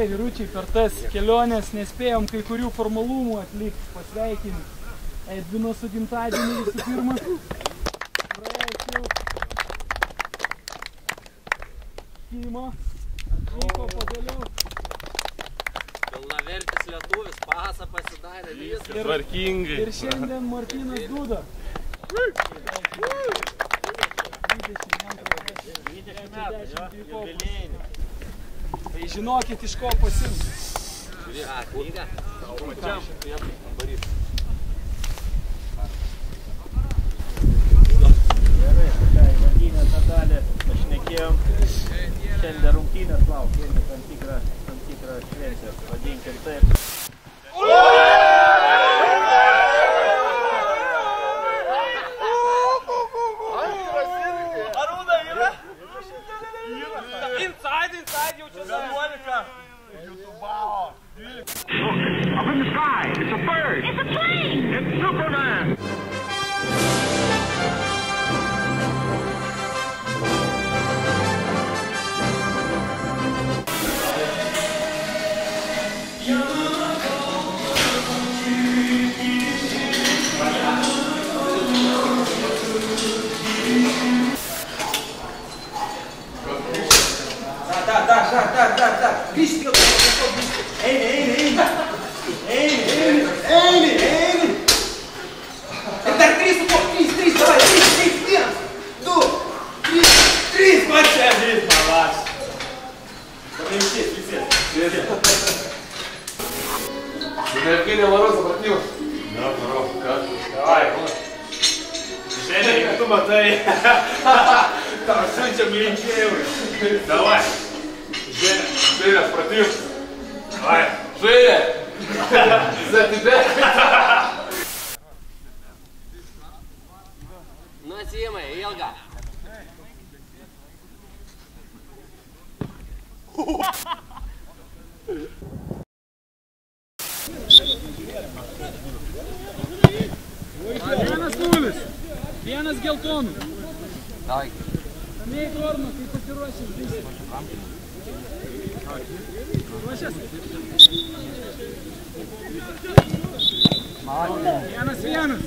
Gerai, vyručiai, per tas keliones nespėjom kai kurių formalumų atlikti, pasveikinti Edvino su gimtadieniu visų pirma. Praėjusiu Kimo atvyko pagaliau. Pilnavertis lietuvis, pasą pasidarė, viskas. Tvarkingai. Ir šiandien Martynas Duda. 20 metų, jubilėjinį. Tai žinokit, iš ko pasims. Žiūrė, knygą. Pačiam. Gerai, tai rungtynės Natalė pašnekėjom. Šiandien rungtynės laukia irgi tam tikrą šventę, vadinkim taip. Arūna yra? Inside, jau čia 11. Up in the sky, it's a bird. It's a plane. It's Superman. Так. Кришти, Эйми. Это Крис, давай, Крис, Крис, мальчик. Крис, малаш. Евгения Мороза, братнил. Да, здорово. Как? Давай. Женя, как ты мотай. Там суньте блинчевый. Давай. Женя, спротив. Давай. Женя! За тебя! Nu, atsiimai, ilgą. Vienas nulis. Vienas geltonų. Davai. Ramiai Torma, kai pasiruošęs visi. Ruošęs? 1-1.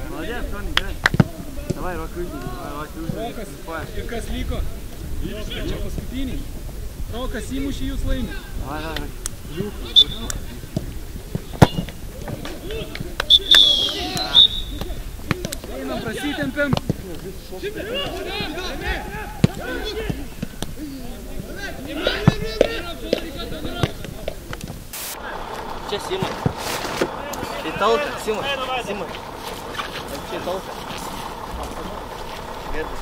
Молодец, Тони, gerai. Давай, Rokas. Ir kas liko? Čia paskutiniai. Rokas įmušė, jūs laimė. Давай. Einam, prasitempiam. Čia Simai. Tai tauta, Simai. Čia tauta. Gerdas.